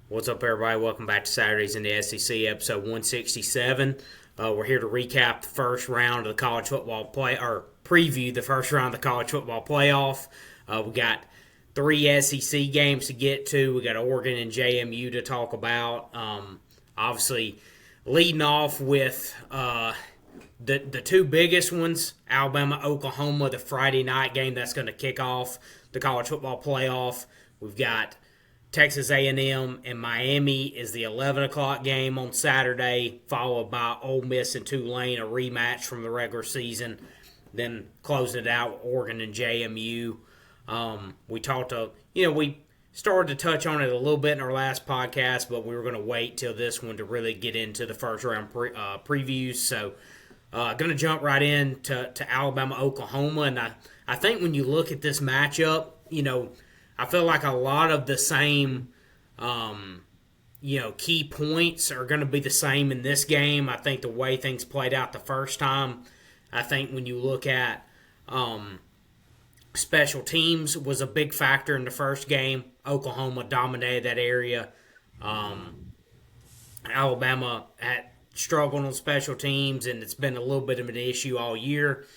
What's up, everybody? Welcome back to Saturdays in the SEC, episode 167. We're here to recap the first round of the college football or preview the first round of the college football playoff. We got three SEC games to get to. We got Oregon and JMU to talk about. Obviously, leading off with the two biggest ones, Alabama, Oklahoma, the Friday night game that's going to kick off the college football playoff. We've got Texas A&M and Miami is the 11 o'clock game on Saturday, followed by Ole Miss and Tulane, a rematch from the regular season. Then closing it out with Oregon and JMU. We started to touch on it a little bit in our last podcast, but we were going to wait till this one to really get into the first round previews. So, going to jump right in to Alabama, Oklahoma. And I think when you look at this matchup, I feel like a lot of the same, key points are going to be the same in this game. I think the way things played out the first time, I think when you look at special teams was a big factor in the first game. Oklahoma dominated that area. Alabama had struggled on special teams, and it's been a little bit of an issue all year.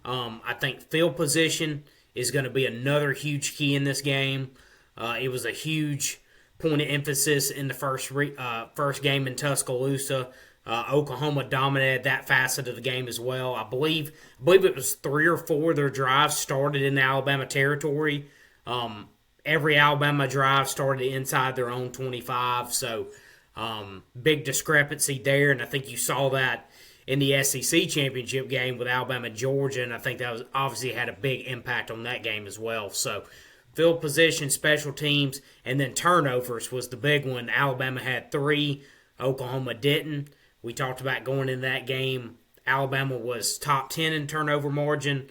I think field position is going to be another huge key in this game. It was a huge point of emphasis in the first game in Tuscaloosa. Oklahoma dominated that facet of the game as well. I believe it was 3 or 4 of their drives started in the Alabama territory. Every Alabama drive started inside their own 25, so big discrepancy there, and I think you saw that in the SEC championship game with Alabama and Georgia, and I think that was obviously had a big impact on that game as well. So field position, special teams, and then turnovers was the big one. Alabama had 3, Oklahoma didn't. We talked about going into that game. Alabama was top 10 in turnover margin.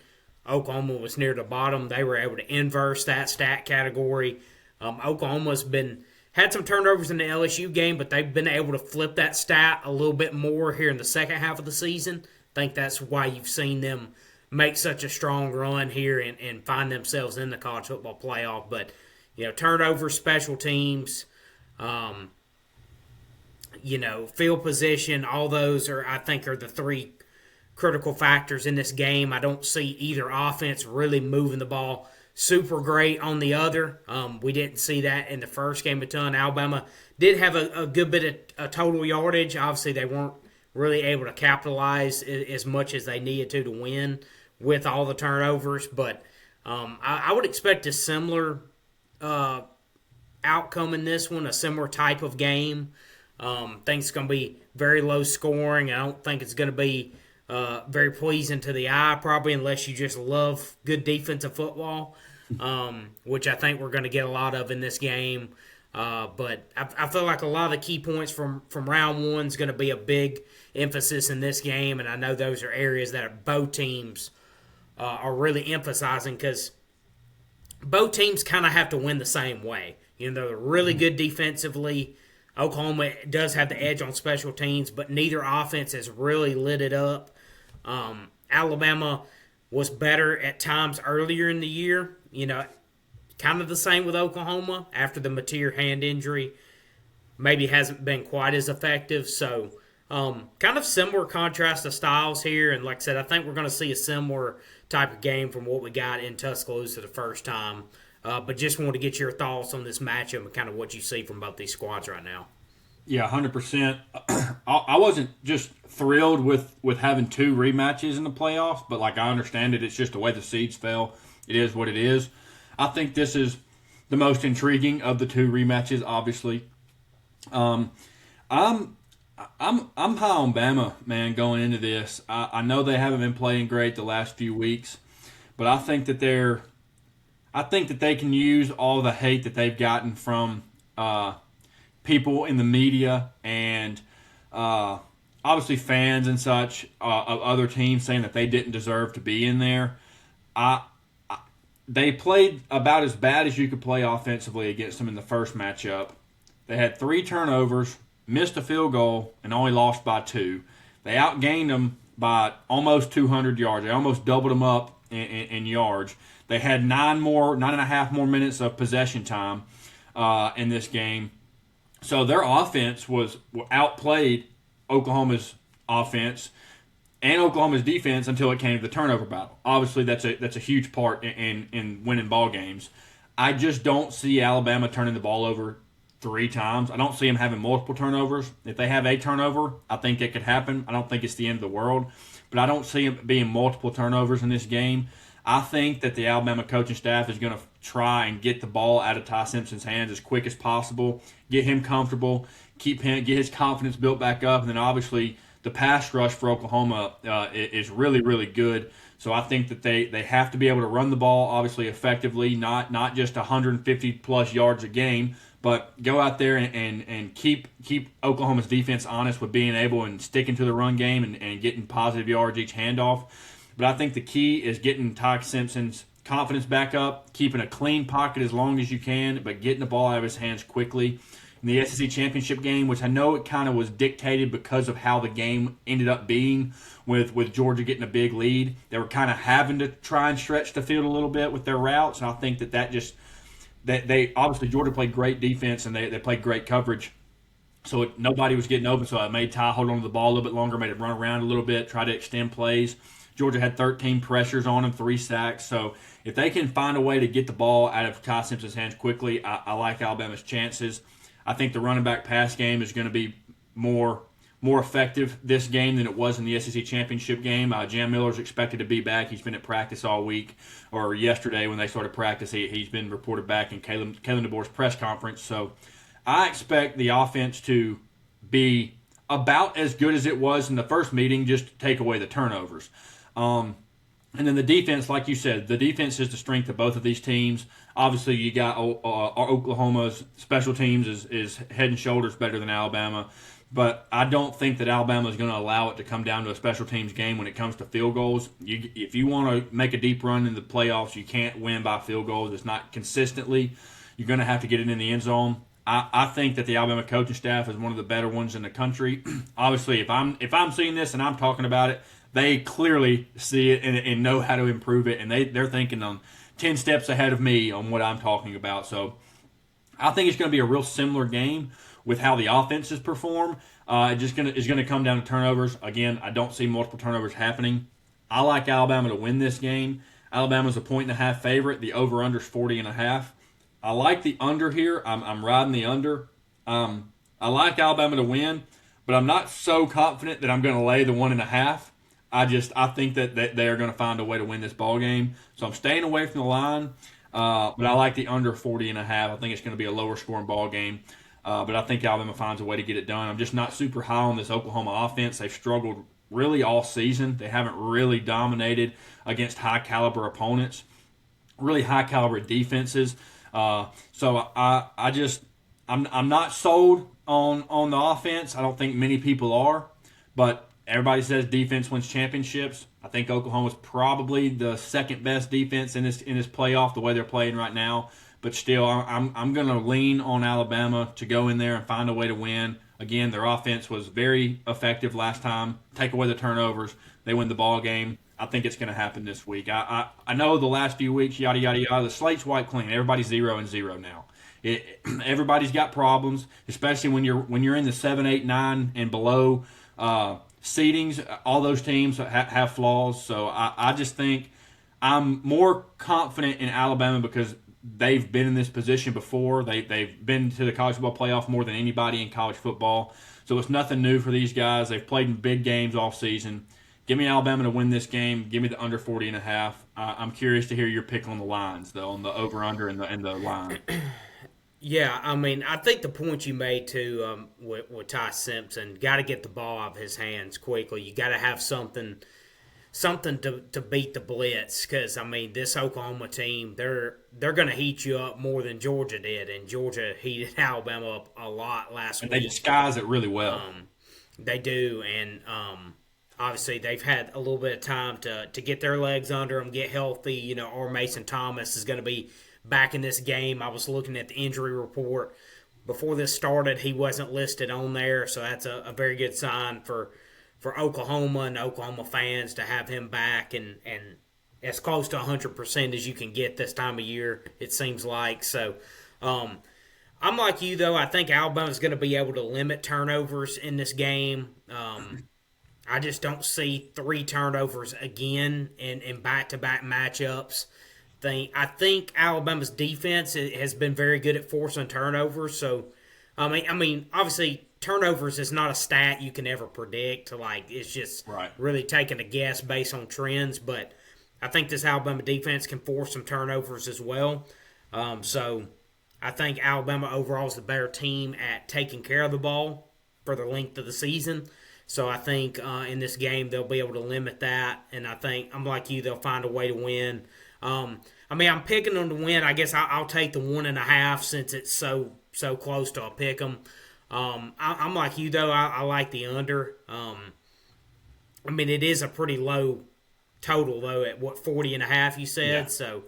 Oklahoma was near the bottom. They were able to inverse that stat category. Oklahoma's had some turnovers in the LSU game, but they've been able to flip that stat a little bit more here in the second half of the season. I think that's why you've seen them make such a strong run here and find themselves in the college football playoff. But, turnovers, special teams, field position, all those I think are the 3 critical factors in this game. I don't see either offense really moving the ball super great on the other. We didn't see that in the first game a ton. Alabama did have a good bit of total yardage. Obviously, they weren't really able to capitalize as much as they needed to win with all the turnovers. But I would expect a similar outcome in this one, a similar type of game. I think it's going to be very low scoring. I don't think it's going to be very pleasing to the eye, probably, unless you just love good defensive football, which I think we're going to get a lot of in this game. But I feel like a lot of the key points from round one is going to be a big emphasis in this game, and I know those are areas that both teams are really emphasizing because both teams kind of have to win the same way. They're really good defensively. Oklahoma does have the edge on special teams, but neither offense has really lit it up. Alabama was better at times earlier in the year. Kind of the same with Oklahoma after the Mateer hand injury. Maybe hasn't been quite as effective. So kind of similar contrast of styles here. And like I said, I think we're going to see a similar type of game from what we got in Tuscaloosa the first time. But just wanted to get your thoughts on this matchup and kind of what you see from both these squads right now. Yeah, 100%. I wasn't just thrilled with having 2 rematches in the playoffs, but like I understand it, it's just the way the seeds fell. It is what it is. I think this is the most intriguing of the 2 rematches, obviously. I'm high on Bama, man, going into this. I know they haven't been playing great the last few weeks, but I think that they can use all the hate that they've gotten from people in the media and obviously fans and such of other teams saying that they didn't deserve to be in there. They played about as bad as you could play offensively against them in the first matchup. They had 3 turnovers, missed a field goal, and only lost by 2. They outgained them by almost 200 yards. They almost doubled them up in yards. They had 9.5 more minutes of possession time in this game. So their offense was outplayed Oklahoma's offense and Oklahoma's defense until it came to the turnover battle. Obviously, that's a huge part in winning ball games. I just don't see Alabama turning the ball over 3 times. I don't see them having multiple turnovers. If they have a turnover, I think it could happen. I don't think it's the end of the world, but I don't see it being multiple turnovers in this game. I think that the Alabama coaching staff is going to try and get the ball out of Ty Simpson's hands as quick as possible, get him comfortable, get his confidence built back up, and then obviously the pass rush for Oklahoma is really, really good. So I think that they have to be able to run the ball, obviously effectively, not just 150 plus yards a game, but go out there and keep Oklahoma's defense honest with being able and sticking to the run game and getting positive yards each handoff. But I think the key is getting Ty Simpson's confidence back up, keeping a clean pocket as long as you can, but getting the ball out of his hands quickly. In the SEC championship game, which I know it kind of was dictated because of how the game ended up being with Georgia getting a big lead, they were kind of having to try and stretch the field a little bit with their routes, and I think that just that they obviously Georgia played great defense and they played great coverage. So nobody was getting open, so I made Ty hold on to the ball a little bit longer, made it run around a little bit, try to extend plays. Georgia had 13 pressures on him, 3 sacks. So if they can find a way to get the ball out of Ty Simpson's hands quickly, I like Alabama's chances. I think the running back pass game is going to be more effective this game than it was in the SEC championship game. Jam Miller's expected to be back. He's been at practice all week, or yesterday when they started practice. He's been reported back in Kalen DeBoer's press conference. So I expect the offense to be about as good as it was in the first meeting, just to take away the turnovers. And then the defense, like you said, the defense is the strength of both of these teams. Obviously, you got Oklahoma's special teams is head and shoulders better than Alabama. But I don't think that Alabama is going to allow it to come down to a special teams game when it comes to field goals. If you want to make a deep run in the playoffs, you can't win by field goals. It's not consistently. You're going to have to get it in the end zone. I think that the Alabama coaching staff is one of the better ones in the country. Obviously, if I'm seeing this and I'm talking about it, they clearly see it and know how to improve it, and they're thinking on 10 steps ahead of me on what I'm talking about. So I think it's going to be a real similar game with how the offenses perform. It's going to come down to turnovers. Again, I don't see multiple turnovers happening. I like Alabama to win this game. Alabama's a 1.5 favorite. The over/under is 40.5. I like the under here. I'm riding the under. I like Alabama to win, but I'm not so confident that I'm going to lay the 1.5. I think that they are going to find a way to win this ball game. So I'm staying away from the line, but I like the under 40.5. I think it's going to be a lower scoring ball game, but I think Alabama finds a way to get it done. I'm just not super high on this Oklahoma offense. They've struggled really all season. They haven't really dominated against high caliber opponents, really high caliber defenses. So I'm not sold on the offense. I don't think many people are, but everybody says defense wins championships. I think Oklahoma's probably the second best defense in this playoff the way they're playing right now. But still, I'm going to lean on Alabama to go in there and find a way to win. Again, their offense was very effective last time. Take away the turnovers, they win the ball game. I think it's going to happen this week. I know the last few weeks, yada yada yada. The slate's wiped clean. Everybody's 0-0 now. Everybody's got problems, especially when you're in the 7, 8, 9 and below seedings. All those teams have flaws. So I just think I'm more confident in Alabama because they've been in this position before. They've been to the college football playoff more than anybody in college football. So it's nothing new for these guys. They've played in big games all season. Give me Alabama to win this game. Give me the under 40.5. I'm curious to hear your pick on the lines, though, on the over/under and the line. Yeah, I mean, I think the point you made too with Ty Simpson, got to get the ball out of his hands quickly. You got to have something to beat the blitz because I mean, this Oklahoma team, they're going to heat you up more than Georgia did, and Georgia heated Alabama up a lot last And week. they disguise it really well. They do, and obviously they've had a little bit of time to get their legs under them, get healthy. You know, or Mason Thomas is going to be back in this game. I was looking at the injury report before this started. He wasn't listed on there, so that's a very good sign for Oklahoma and Oklahoma fans to have him back and as close to 100% as you can get this time of year, it seems like. So I'm like you though. I think Alabama's going to be able to limit turnovers in this game. I just don't see 3 turnovers again in back-to-back matchups. I think Alabama's defense has been very good at forcing turnovers. So, I mean, obviously turnovers is not a stat you can ever predict. Like it's just Right. really taking a guess based on trends. But I think this Alabama defense can force some turnovers as well. So I think Alabama overall is the better team at taking care of the ball for the length of the season. So I think in this game they'll be able to limit that, and I think I'm like you, they'll find a way to win. I'm picking them to win. I guess I'll take the 1.5 since it's so close to a pick 'em. I'm like you though. I like the under. It is a pretty low total though at what 40.5 you said. Yeah. So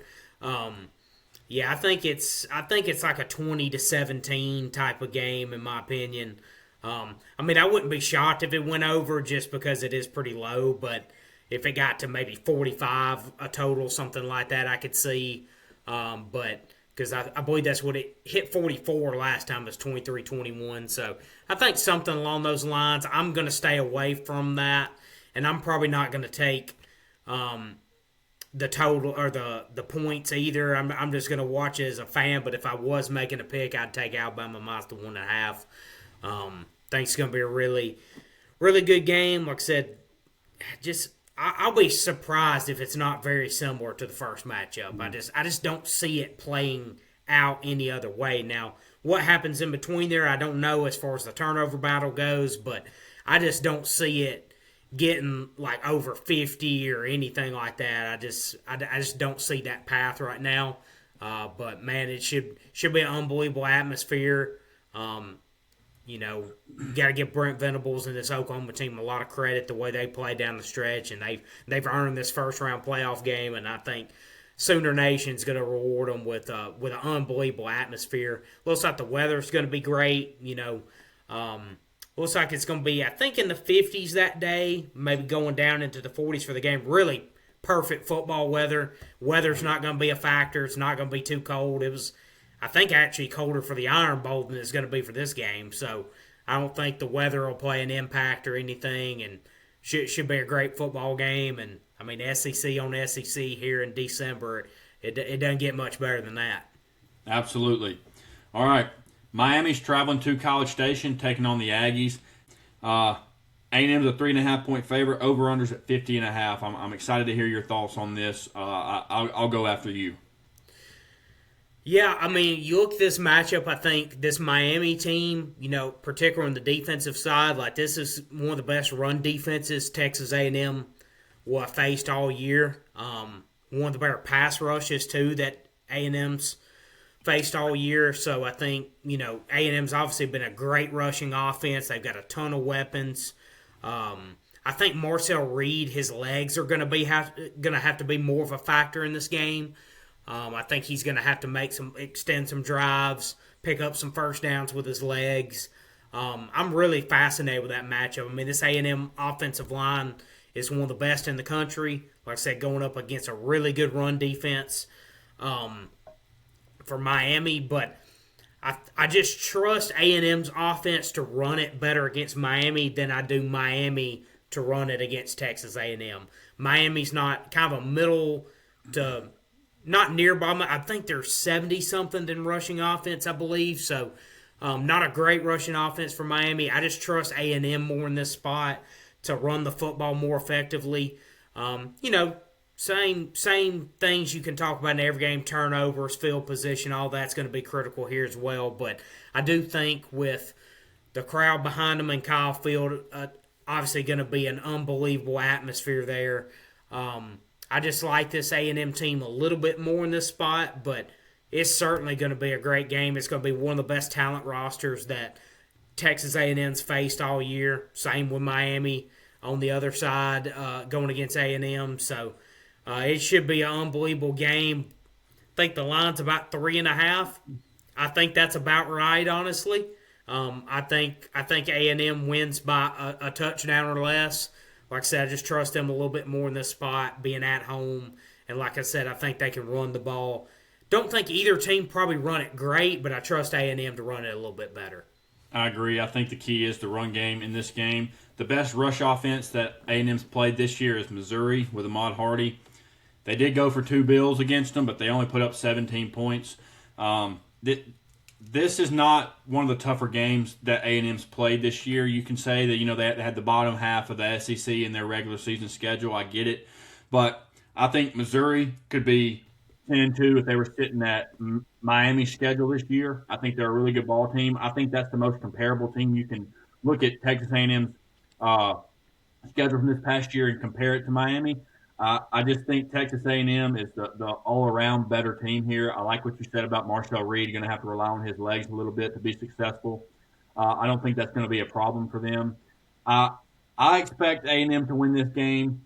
yeah, I think it's like a 20-17 type of game in my opinion. I wouldn't be shocked if it went over just because it is pretty low, but if it got to maybe 45 a total, something like that, I could see. But because I believe that's what it hit 44 last time, it was 23-21. So I think something along those lines. I'm going to stay away from that, and I'm probably not going to take the total or the points either. I'm just going to watch it as a fan, but if I was making a pick, I'd take Alabama minus the 1.5. Think it's going to be a really, really good game. Like I said, I'll be surprised if it's not very similar to the first matchup. I just don't see it playing out any other way. Now, what happens in between there, I don't know as far as the turnover battle goes, but I just don't see it getting like over 50 or anything like that. I just don't see that path right now. But man, it should be an unbelievable atmosphere. Got to give Brent Venables and this Oklahoma team a lot of credit the way they played down the stretch, and they've earned this first round playoff game, and I think Sooner Nation's going to reward them with an unbelievable atmosphere. Looks like the weather's going to be great. Looks like it's going to be, I think, in the 50s that day, maybe going down into the 40s for the game. Really perfect football weather. Weather's not going to be a factor. It's not going to be too cold. It was, I think, actually colder for the Iron Bowl than it's going to be for this game. So I don't think the weather will play an impact or anything, and should be a great football game. And SEC on SEC here in December, it doesn't get much better than that. Absolutely. All right. Miami's traveling to College Station, taking on the Aggies. A&M's a 3.5-point favorite. Over-unders at 50.5. I'm excited to hear your thoughts on this. I'll go after you. Yeah, you look at this matchup, I think this Miami team, particularly on the defensive side, like this is one of the best run defenses Texas A&M will have faced all year. One of the better pass rushes, too, that A&M's faced all year. So I think, A&M's obviously been a great rushing offense. They've got a ton of weapons. I think Marcel Reed, his legs are going to have to be more of a factor in this game. I think he's going to have to extend some drives, pick up some first downs with his legs. I'm really fascinated with that matchup. This A&M offensive line is one of the best in the country. Like I said, going up against a really good run defense for Miami. But I just trust A&M's offense to run it better against Miami than I do Miami to run it against Texas A&M. Miami's not kind of a middle to not nearby. I think they're 70-something in rushing offense, I believe. So not a great rushing offense for Miami. I just trust A&M more in this spot to run the football more effectively. Same things you can talk about in every game, turnovers, field position, all that's going to be critical here as well. But I do think with the crowd behind them and Kyle Field, obviously going to be an unbelievable atmosphere there. I just like this A&M team a little bit more in this spot, but it's certainly going to be a great game. It's going to be one of the best talent rosters that Texas A&M's faced all year. Same with Miami on the other side going against A&M. So it should be an unbelievable game. I think the line's about 3.5. I think that's about right, honestly. I think A&M wins by a touchdown or less. Like I said, I just trust them a little bit more in this spot, being at home. And like I said, I think they can run the ball. don't think either team probably run it great, but I trust A&M to run it a little bit better. I agree. I think the key is the run game in this game. The best rush offense that A&M's played this year is Missouri with Ahmad Hardy. They did go for 2 bills against them, but they only put up 17 points. This is not one of the tougher games that A&M's played this year. You can say that they had the bottom half of the SEC in their regular season schedule. I get it, but I think Missouri could be 10-2 if they were sitting at Miami's schedule this year. I think they're a really good ball team. I think that's the most comparable team. You can look at Texas A&M's schedule from this past year and compare it to Miami. I just think Texas A&M is the all-around better team here. I like what you said about Marcel Reed. You're going to have to rely on his legs a little bit to be successful. I don't think that's going to be a problem for them. I expect A&M to win this game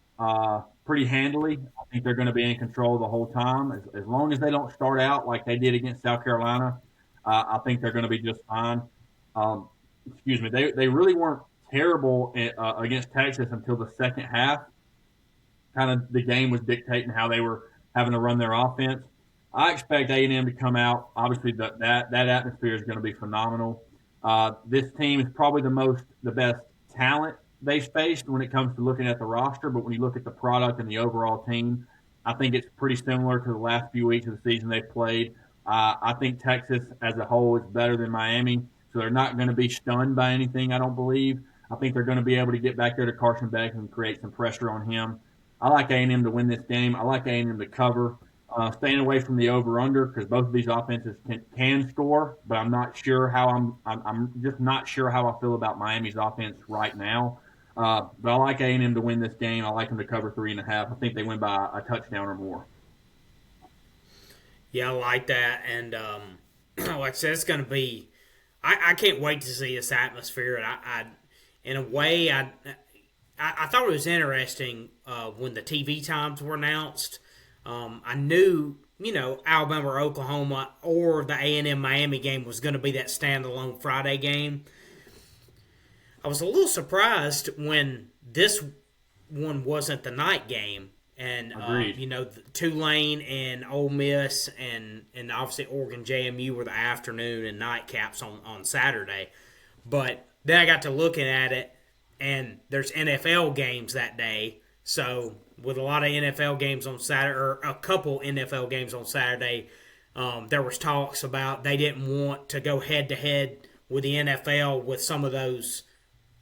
pretty handily. I think they're going to be in control the whole time. As long as they don't start out like they did against South Carolina, I think they're going to be just fine. Excuse me. They really weren't terrible against Texas until the second half. Kind of the game was dictating how they were having to run their offense. I expect A&M to come out. Obviously, that atmosphere is going to be phenomenal. This team is probably the best talent they've faced when it comes to looking at the roster, but when you look at the product and the overall team, I think it's pretty similar to the last few weeks of the season they've played. I think Texas as a whole is better than Miami, so they're not going to be stunned by anything, I don't believe. I think they're going to be able to get back there to Carson Beck and create some pressure on him. I like A&M to win this game. I like A&M to cover. Staying away from the over/under because both of these offenses can score, but I'm not sure how I'm just not sure how I feel about Miami's offense right now. But I like A&M to win this game. I like them to cover 3.5. I think they win by a touchdown or more. Yeah, I like that, and like I said, it's going to be. I can't wait to see this atmosphere. And I in a way, I thought it was interesting when the TV times were announced. I knew, Alabama or Oklahoma or the A&M Miami game was going to be that standalone Friday game. I was a little surprised when this one wasn't the night game. And, Tulane and Ole Miss and obviously Oregon JMU were the afternoon and nightcaps on Saturday. But then I got to looking at it, and there's NFL games that day. So with a lot of NFL games on Saturday, or a couple NFL games on Saturday, there was talks about they didn't want to go head-to-head with the NFL with some of those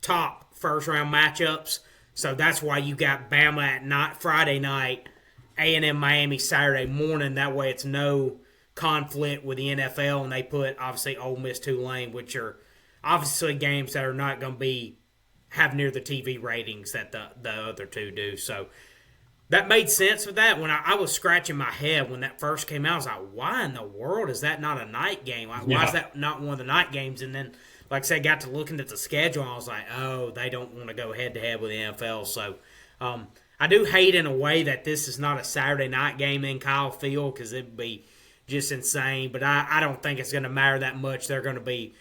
top first-round matchups. So that's why you got Bama at night, Friday night, A&M Miami Saturday morning. That way it's no conflict with the NFL, and they put, obviously, Ole Miss Tulane, which are obviously games that are not going to have near the TV ratings that the other two do. So that made sense with that. When I was scratching my head when that first came out, I was like, why in the world is that not a night game? Why is that not one of the night games? And then, like I said, got to looking at the schedule, and I was like, oh, they don't want to go head-to-head with the NFL. So I do hate in a way that this is not a Saturday night game in Kyle Field because it would be just insane. But I don't think it's going to matter that much. They're going to be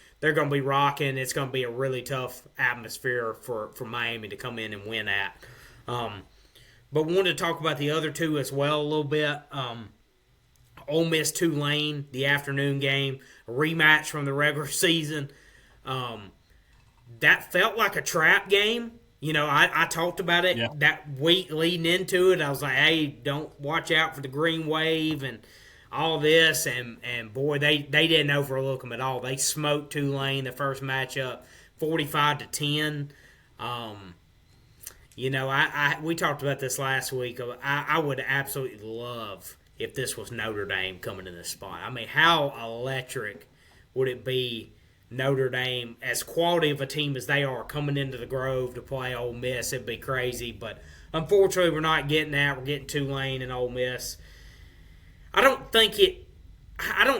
rocking. It's going to be a really tough atmosphere for Miami to come in and win at. But wanted to talk about the other two as well a little bit. Ole Miss Tulane, the afternoon game, a rematch from the regular season. That felt like a trap game. I talked about it that week leading into it. I was like, hey, don't watch out for the green wave and all this. And boy, they didn't overlook them at all. They smoked Tulane the first matchup 45-10. We talked about this last week. I would absolutely love if this was Notre Dame coming in this spot. I mean, how electric would it be? Notre Dame, as quality of a team as they are, coming into the Grove to play Ole Miss, it'd be crazy. But unfortunately, we're not getting that. We're getting Tulane and Ole Miss. I don't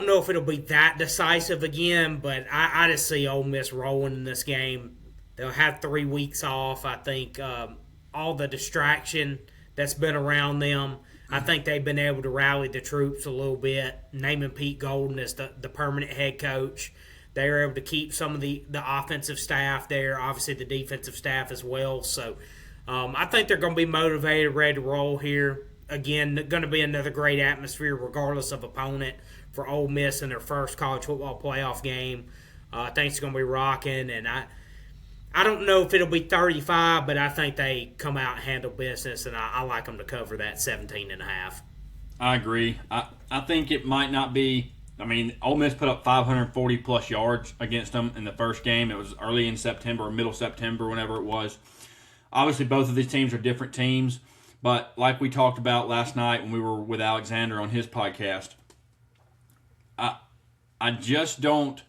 know if it'll be that decisive again, but I just see Ole Miss rolling in this game. They'll have 3 weeks off. I think all the distraction that's been around them, I think they've been able to rally the troops a little bit, naming Pete Golden as the permanent head coach. They were able to keep some of the offensive staff there, obviously the defensive staff as well. So I think they're going to be motivated, ready to roll here. Again, going to be another great atmosphere regardless of opponent for Ole Miss in their first college football playoff game. I think it's going to be rocking, and I don't know if it'll be 35, but I think they come out and handle business, and I like them to cover that 17.5. I agree. I think it might not be. I mean, Ole Miss put up 540 plus yards against them in the first game. It was early in September or middle September, whenever it was. Obviously, both of these teams are different teams, but like we talked about last night when we were with Alexander on his podcast, I just don't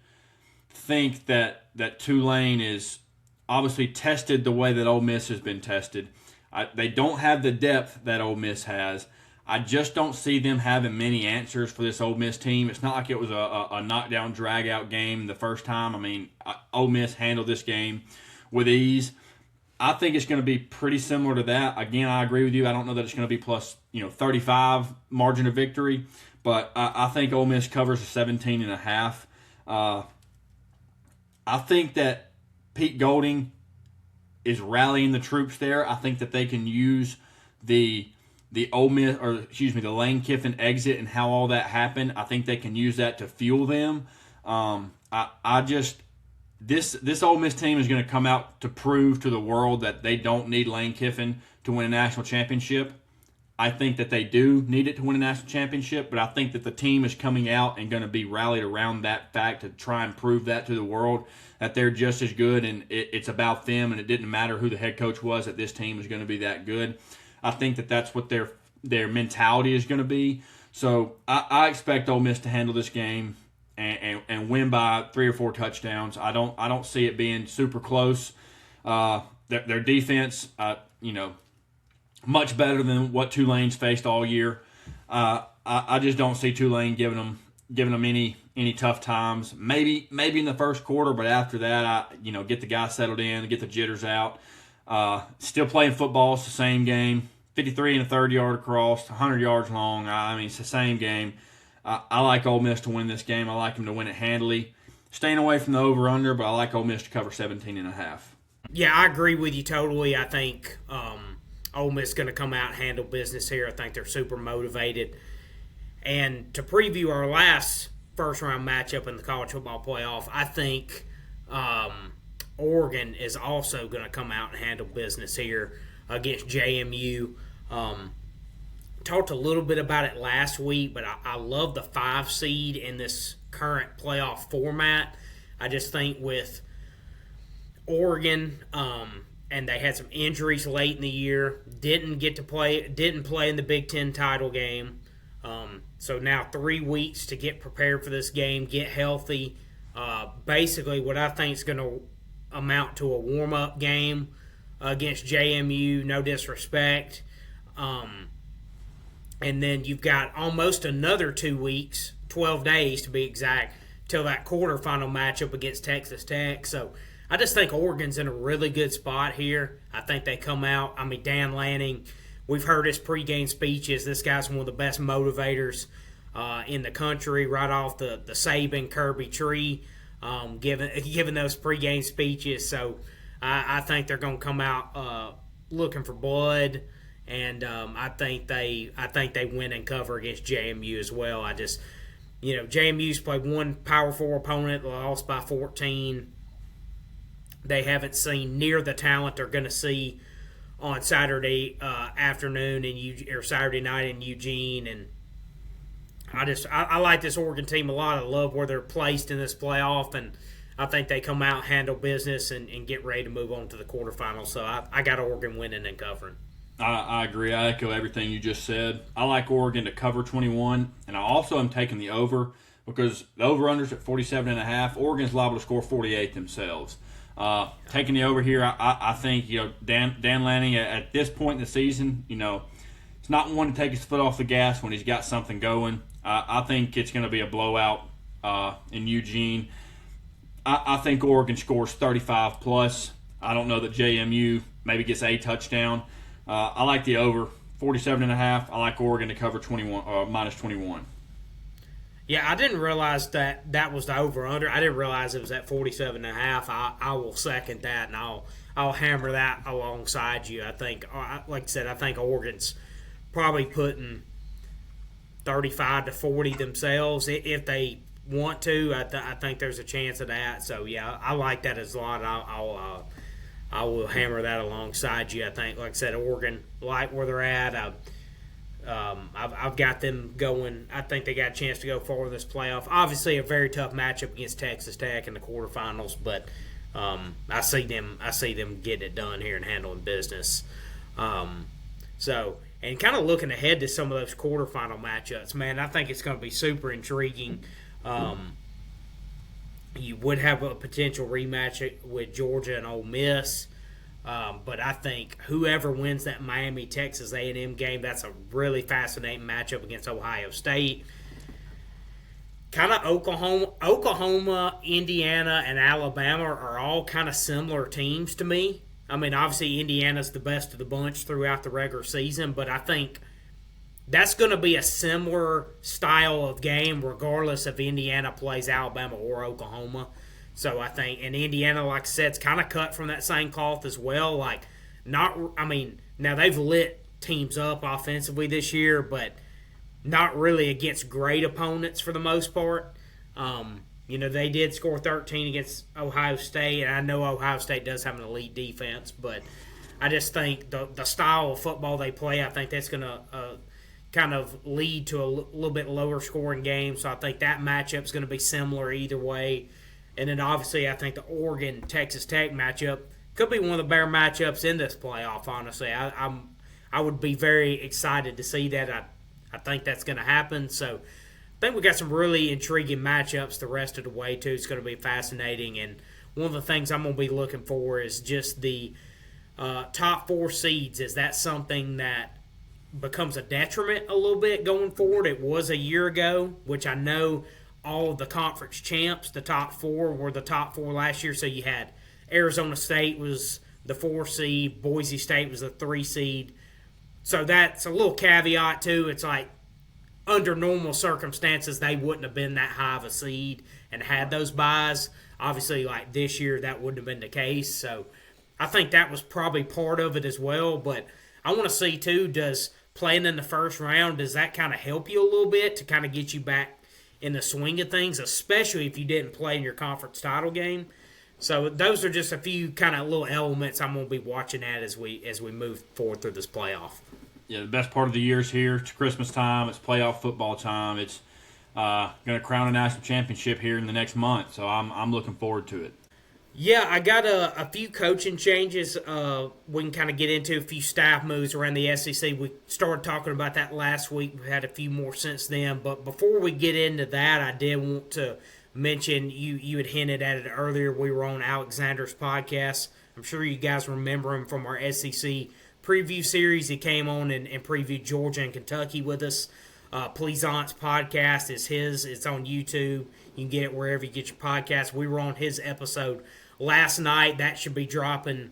think that Tulane is obviously tested the way that Ole Miss has been tested. They don't have the depth that Ole Miss has. I just don't see them having many answers for this Ole Miss team. It's not like it was a knockdown, drag-out game the first time. I mean, Ole Miss handled this game with ease. I think it's going to be pretty similar to that. Again, I agree with you. I don't know that it's going to be plus 35 margin of victory, but I think Ole Miss covers a 17.5. I think that Pete Golding is rallying the troops there. I think that they can use the Ole Miss, the Lane Kiffin exit and how all that happened. I think they can use that to fuel them. This Ole Miss team is going to come out to prove to the world that they don't need Lane Kiffin to win a national championship. I think that they do need it to win a national championship, but I think that the team is coming out and going to be rallied around that fact to try and prove that to the world, that they're just as good, and it's about them, and it didn't matter who the head coach was, that this team is going to be that good. I think that that's what their mentality is going to be. So I expect Ole Miss to handle this game and win by 3 or 4 touchdowns. I don't see it being super close. Their defense, much better than what Tulane's faced all year. I just don't see Tulane giving them any tough times. Maybe in the first quarter, but after that, get the guys settled in, get the jitters out. Still playing football. It's the same game. 53 and a third yard across, 100 yards long. I mean, it's the same game. I like Ole Miss to win this game. I like them to win it handily. Staying away from the over-under, but I like Ole Miss to cover 17.5. Yeah, I agree with you totally. I think Ole Miss is going to come out and handle business here. I think they're super motivated. And to preview our last first-round matchup in the college football playoff, I think Oregon is also going to come out and handle business here against JMU. Talked a little bit about it last week, but I love the 5 seed in this current playoff format. I just think with Oregon, and they had some injuries late in the year, didn't play in the Big Ten title game. So now 3 weeks to get prepared for this game, get healthy. Basically, what I think is going to amount to a warm-up game against JMU, no disrespect. And then you've got almost another 2 weeks, 12 days to be exact, till that quarterfinal matchup against Texas Tech. So I just think Oregon's in a really good spot here. I think they come out. I mean, Dan Lanning, we've heard his pregame speeches. This guy's one of the best motivators in the country, right off the Saban Kirby tree, giving those pregame speeches. So I think they're going to come out looking for blood. And I think they win and cover against JMU as well. JMU's played one Power 4 opponent, lost by 14. They haven't seen near the talent they're going to see on Saturday afternoon or Saturday night in Eugene. And I like this Oregon team a lot. I love where they're placed in this playoff, and I think they come out, handle business, and get ready to move on to the quarterfinals. So I got Oregon winning and covering. I agree. I echo everything you just said. I like Oregon to cover 21, and I also am taking the over because the over-under's at 47.5. Oregon's liable to score 48 themselves. Taking the over here, I think Dan Lanning at this point in the season, it's not one to take his foot off the gas when he's got something going. I think it's going to be a blowout in Eugene. I think Oregon scores 35 plus. I don't know that JMU maybe gets a touchdown. I like the over 47.5. I like Oregon to cover 21 minus 21. Yeah, I didn't realize that was the over/under. I didn't realize it was at 47.5. I will second that, and I'll hammer that alongside you. I think, like I said, I think Oregon's probably putting 35-40 themselves if they want to. I think there's a chance of that. So yeah, I like that as a lot. I will hammer that alongside you. I think, like I said, Oregon like where they're at. I've got them going. I think they got a chance to go forward in this playoff. Obviously, a very tough matchup against Texas Tech in the quarterfinals, but I see them getting it done here and handling business. And kind of looking ahead to some of those quarterfinal matchups, man, I think it's going to be super intriguing. You would have a potential rematch with Georgia and Ole Miss. But I think whoever wins that Miami-Texas A&M game, that's a really fascinating matchup against Ohio State. Kind of Oklahoma, Indiana, and Alabama are all kind of similar teams to me. I mean, obviously Indiana's the best of the bunch throughout the regular season, but I think that's going to be a similar style of game regardless if Indiana plays Alabama or Oklahoma. So I think, and Indiana, like I said, it's kind of cut from that same cloth as well. Now they've lit teams up offensively this year, but not really against great opponents for the most part. They did score 13 against Ohio State, and I know Ohio State does have an elite defense, but I just think the style of football they play, I think that's going to kind of lead to a little bit lower scoring game. So I think that matchup is going to be similar either way. And then obviously I think the Oregon-Texas Tech matchup could be one of the better matchups in this playoff, honestly. I would be very excited to see that. I think that's going to happen. So I think we got some really intriguing matchups the rest of the way, too. It's going to be fascinating. And one of the things I'm going to be looking for is just the top 4 seeds. Is that something that becomes a detriment a little bit going forward? It was a year ago, which I know – all of the conference champs, the top 4 were the top 4 last year. So you had Arizona State was the 4 seed, Boise State was the 3 seed. So that's a little caveat too. It's like under normal circumstances they wouldn't have been that high of a seed and had those buys. Obviously, like this year, that wouldn't have been the case. So I think that was probably part of it as well. But I want to see too, does playing in the first round, does that kind of help you a little bit to kind of get you back in the swing of things, especially if you didn't play in your conference title game? So those are just a few kind of little elements I'm going to be watching at as we move forward through this playoff. Yeah, the best part of the year is here. It's Christmas time. It's playoff football time. It's going to crown a national championship here in the next month, so I'm looking forward to it. Yeah, I got a few coaching changes. We can kind of get into a few staff moves around the SEC. We started talking about that last week. We've had a few more since then. But before we get into that, I did want to mention, you had hinted at it earlier, we were on Alexander's podcast. I'm sure you guys remember him from our SEC preview series. He came on and previewed Georgia and Kentucky with us. Pleasant's podcast is his. It's on YouTube. You can get it wherever you get your podcast. We were on his episode last night. That should be dropping.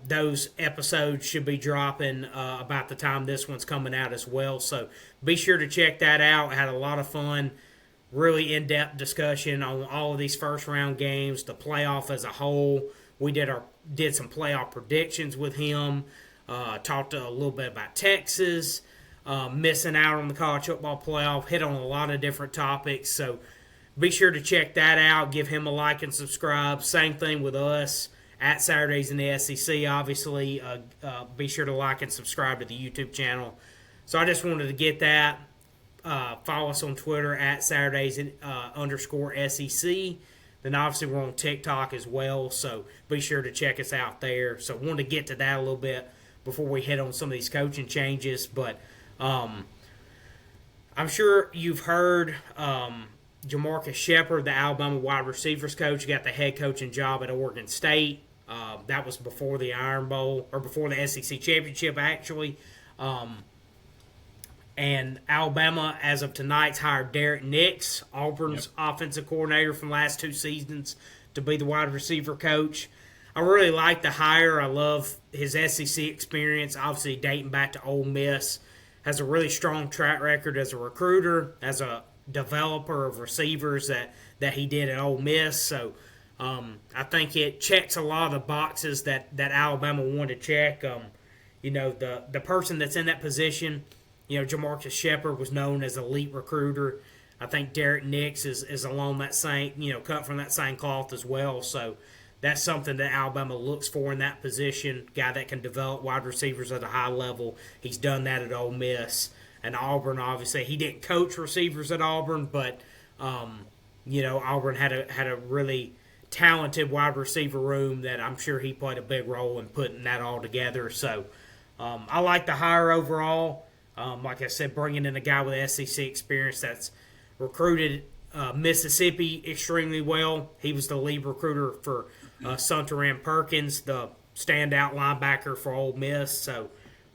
Those episodes should be dropping about the time this one's coming out as well. So be sure to check that out. Had a lot of fun. Really in-depth discussion on all of these first-round games, the playoff as a whole. We did some playoff predictions with him. Talked a little bit about Texas, missing out on the college football playoff. Hit on a lot of different topics. So be sure to check that out. Give him a like and subscribe. Same thing with us at Saturdays in the SEC, obviously. Be sure to like and subscribe to the YouTube channel. So I just wanted to get that. Follow us on Twitter at Saturdays _SEC. Then obviously we're on TikTok as well, so be sure to check us out there. So I wanted to get to that a little bit before we hit on some of these coaching changes. But I'm sure you've heard Jamarcus Shepard, the Alabama wide receivers coach, got the head coaching job at Oregon State. That was before the Iron Bowl, or before the SEC Championship, actually. And Alabama, as of tonight's hired Derek Nix, Auburn's offensive coordinator from the last 2 seasons, to be the wide receiver coach. I really like the hire. I love his SEC experience, obviously dating back to Ole Miss. Has a really strong track record as a recruiter, as a developer of receivers that he did at Ole Miss. So I think it checks a lot of the boxes that Alabama wanted to check. The person that's in that position Jamarcus Shepard was known as an elite recruiter. I think Derek Nix is along that same, cut from that same cloth as well. So that's something that Alabama looks for in that position. Guy that can develop wide receivers at a high level. He's done that at Ole Miss. And Auburn, obviously, he didn't coach receivers at Auburn, but Auburn had a really talented wide receiver room that I'm sure he played a big role in putting that all together. So I like the hire overall. Like I said, bringing in a guy with SEC experience that's recruited Mississippi extremely well. He was the lead recruiter for Suntaram Perkins, the standout linebacker for Ole Miss. So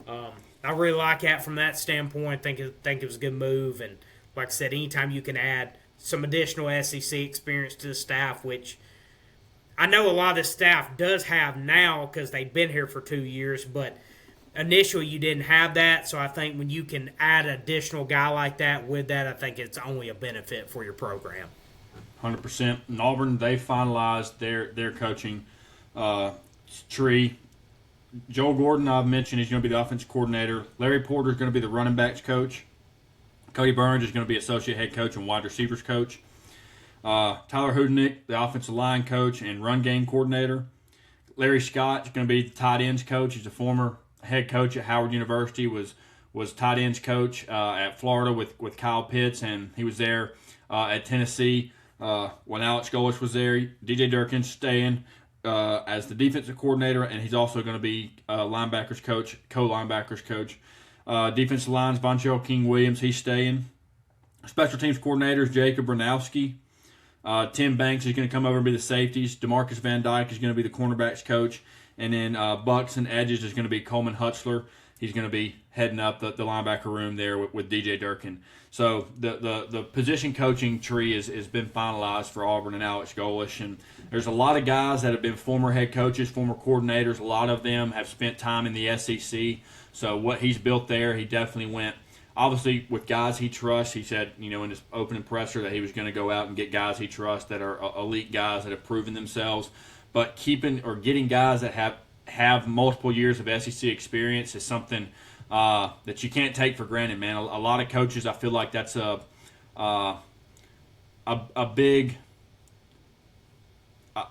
I really like that from that standpoint. Think it was a good move. And like I said, anytime you can add some additional SEC experience to the staff, which I know a lot of the staff does have now because they've been here for 2 years, but initially you didn't have that. So I think when you can add an additional guy like that with that, I think it's only a benefit for your program. 100%. In Auburn, they finalized their coaching tree. Joel Gordon, I've mentioned, he's going to be the offensive coordinator. Larry Porter is going to be the running backs coach. Cody Burns is going to be associate head coach and wide receivers coach. Tyler Hudenick, the offensive line coach and run game coordinator. Larry Scott is going to be the tight ends coach. He's a former head coach at Howard University, was tight ends coach at Florida with Kyle Pitts, and he was there at Tennessee when Alex Golesh was there. DJ Durkin's staying as the defensive coordinator, and he's also going to be linebackers coach, co-linebackers coach. Defensive lines, Vonchell King-Williams, he's staying. Special teams coordinators, Jacob Branowski. Tim Banks is going to come over and be the safeties. DeMarcus Van Dyke is going to be the cornerbacks coach. And then Bucks and Edges is going to be Coleman Hutzler. He's going to be heading up the linebacker room there with DJ Durkin. So the position coaching tree has been finalized for Auburn and Alex Golesh. And there's a lot of guys that have been former head coaches, former coordinators. A lot of them have spent time in the SEC. So what he's built there, he definitely went, obviously, with guys he trusts. He said, in his opening presser that he was going to go out and get guys he trusts that are elite guys that have proven themselves. But getting guys that have multiple years of SEC experience is something that you can't take for granted, man. A lot of coaches, I feel like that's a big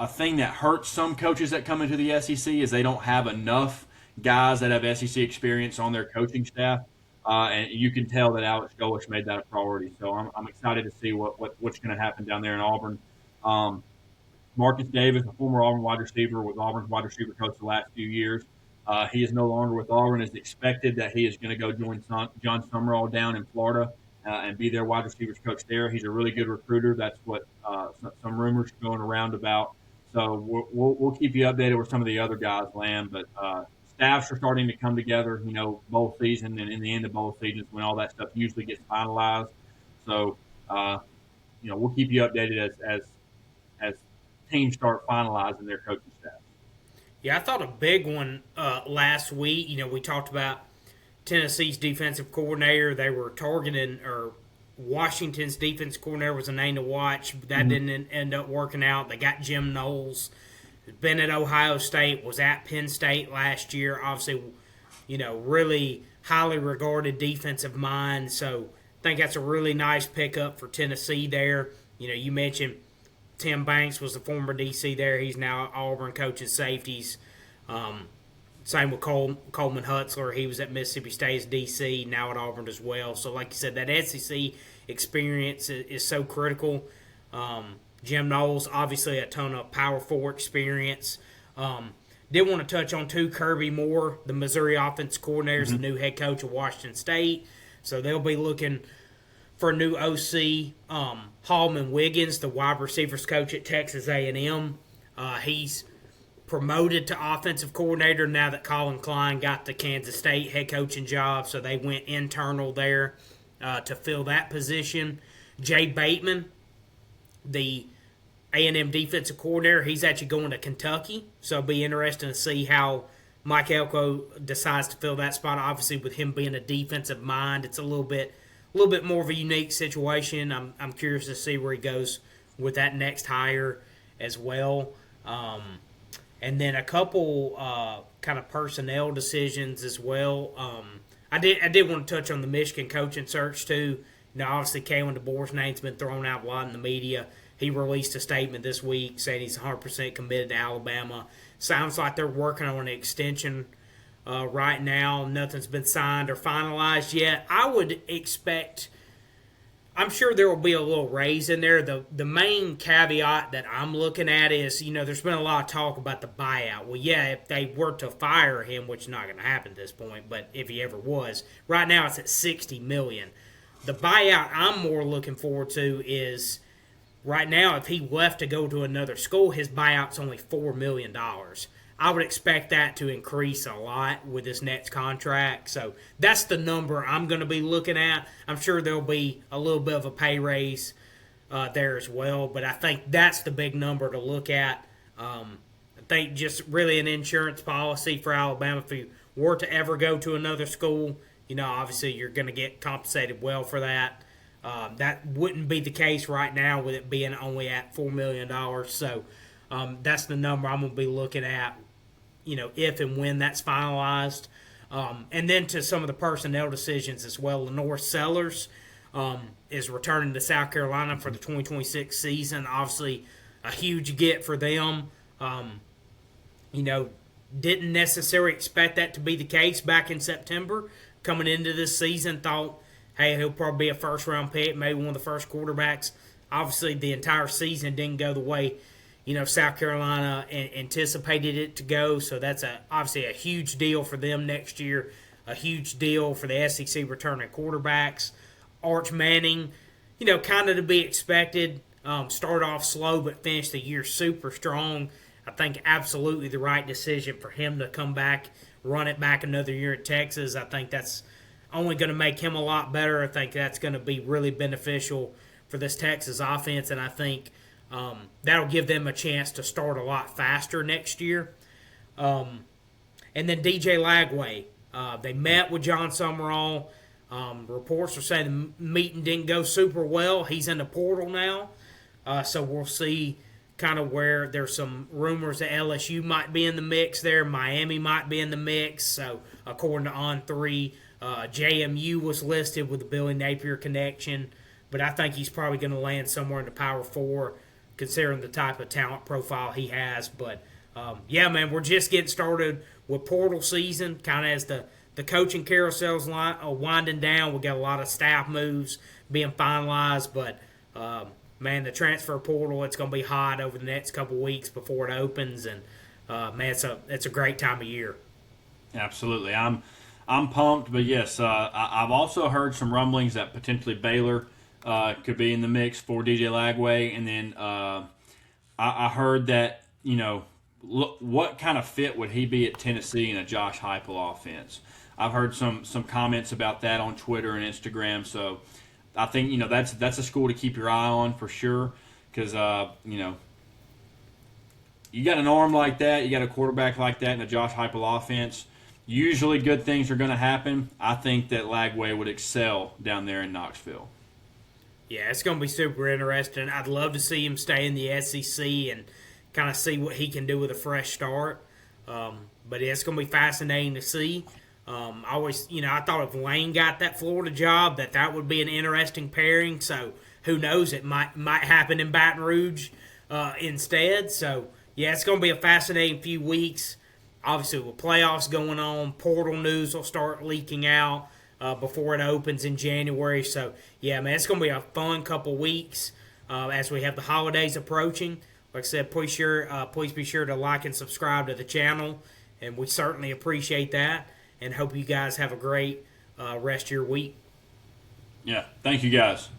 thing that hurts some coaches that come into the SEC is they don't have enough guys that have SEC experience on their coaching staff. And you can tell that Alex Golesh made that a priority. So I'm excited to see what's going to happen down there in Auburn. Marcus Davis, a former Auburn wide receiver, was Auburn's wide receiver coach the last few years. He is no longer with Auburn. It's expected that he is going to go join John Summerall down in Florida and be their wide receivers coach there. He's a really good recruiter. That's what some rumors going around about. So we'll keep you updated where some of the other guys land. But staffs are starting to come together, bowl season, and in the end of bowl seasons when all that stuff usually gets finalized. So, we'll keep you updated as teams start finalizing their coaching staff. Yeah, I thought a big one last week. We talked about Tennessee's defensive coordinator. They were targeting, or Washington's defense coordinator was a name to watch. That didn't end up working out. They got Jim Knowles. Been at Ohio State, was at Penn State last year. Obviously, really highly regarded defensive mind. So I think that's a really nice pickup for Tennessee there. You mentioned Tim Banks was the former DC there. He's now Auburn coaching safeties. Same with Coleman Hutzler. He was at Mississippi State as DC, now at Auburn as well. So like you said, that SEC experience is so critical. Jim Knowles, obviously a ton of Power 4 experience. Did want to touch on, too, Kirby Moore, the Missouri offense coordinator, is the new head coach of Washington State. So they'll be looking for a new OC. Hallman Wiggins, the wide receivers coach at Texas A&M. He's promoted to offensive coordinator now that Colin Klein got the Kansas State head coaching job. So they went internal there to fill that position. Jay Bateman, the A&M defensive coordinator, he's actually going to Kentucky, so it'll be interesting to see how Mike Elko decides to fill that spot. Obviously, with him being a defensive mind, it's a little bit more of a unique situation. I'm curious to see where he goes with that next hire as well. And then a couple kind of personnel decisions as well. I did want to touch on the Michigan coaching search too. Obviously, Kalen DeBoer's name's been thrown out a lot in the media. He released a statement this week saying he's 100% committed to Alabama. Sounds like they're working on an extension right now. Nothing's been signed or finalized yet. I would expect, I'm sure there will be a little raise in there. The main caveat that I'm looking at is, there's been a lot of talk about the buyout. Well, yeah, if they were to fire him, which is not going to happen at this point, but if he ever was, right now it's at $60 million. The buyout I'm more looking forward to is, right now, if he left to go to another school, his buyout's only $4 million. I would expect that to increase a lot with this next contract. So that's the number I'm going to be looking at. I'm sure there'll be a little bit of a pay raise there as well, but I think that's the big number to look at. I think just really an insurance policy for Alabama. If you were to ever go to another school, obviously you're going to get compensated well for that. That wouldn't be the case right now with it being only at $4 million. So that's the number I'm going to be looking at, if and when that's finalized. And then to some of the personnel decisions as well. Lenore Sellers is returning to South Carolina for the 2026 season. Obviously, a huge get for them. Didn't necessarily expect that to be the case back in September. Coming into this season, thought, hey, he'll probably be a first-round pick, maybe one of the first quarterbacks. Obviously, the entire season didn't go the way, South Carolina anticipated it to go. So that's obviously a huge deal for them next year, a huge deal for the SEC returning quarterbacks. Arch Manning, kind of to be expected. Started off slow but finished the year super strong. I think absolutely the right decision for him to come back, run it back another year at Texas. I think that's only going to make him a lot better. I think that's going to be really beneficial for this Texas offense, and I think that'll give them a chance to start a lot faster next year. And then DJ Lagway. They met with John Summerall. Reports are saying the meeting didn't go super well. He's in the portal now, so we'll see kind of where there's some rumors that LSU might be in the mix there. Miami might be in the mix. So according to On3, JMU was listed with the Billy Napier connection, but I think he's probably going to land somewhere in the Power 4 considering the type of talent profile he has. But, yeah, man, we're just getting started with portal season, kind of as the coaching carousel's winding down. We got a lot of staff moves being finalized, but, man, the transfer portal, it's going to be hot over the next couple weeks before it opens, and, man, it's a great time of year. Absolutely. I'm pumped, but yes, I've also heard some rumblings that potentially Baylor could be in the mix for DJ Lagway, and then I heard that, what kind of fit would he be at Tennessee in a Josh Heupel offense? I've heard some comments about that on Twitter and Instagram, so I think, that's a school to keep your eye on for sure, because, you got an arm like that, you got a quarterback like that in a Josh Heupel offense, usually good things are going to happen. I think that Lagway would excel down there in Knoxville. Yeah, it's going to be super interesting. I'd love to see him stay in the SEC and kind of see what he can do with a fresh start. But it's going to be fascinating to see. I thought if Lane got that Florida job, that would be an interesting pairing. So who knows? It might happen in Baton Rouge instead. So, yeah, it's going to be a fascinating few weeks. Obviously, with playoffs going on, portal news will start leaking out before it opens in January. So, yeah, man, it's going to be a fun couple weeks as we have the holidays approaching. Like I said, please be sure to like and subscribe to the channel, and we certainly appreciate that, and hope you guys have a great rest of your week. Yeah, thank you guys.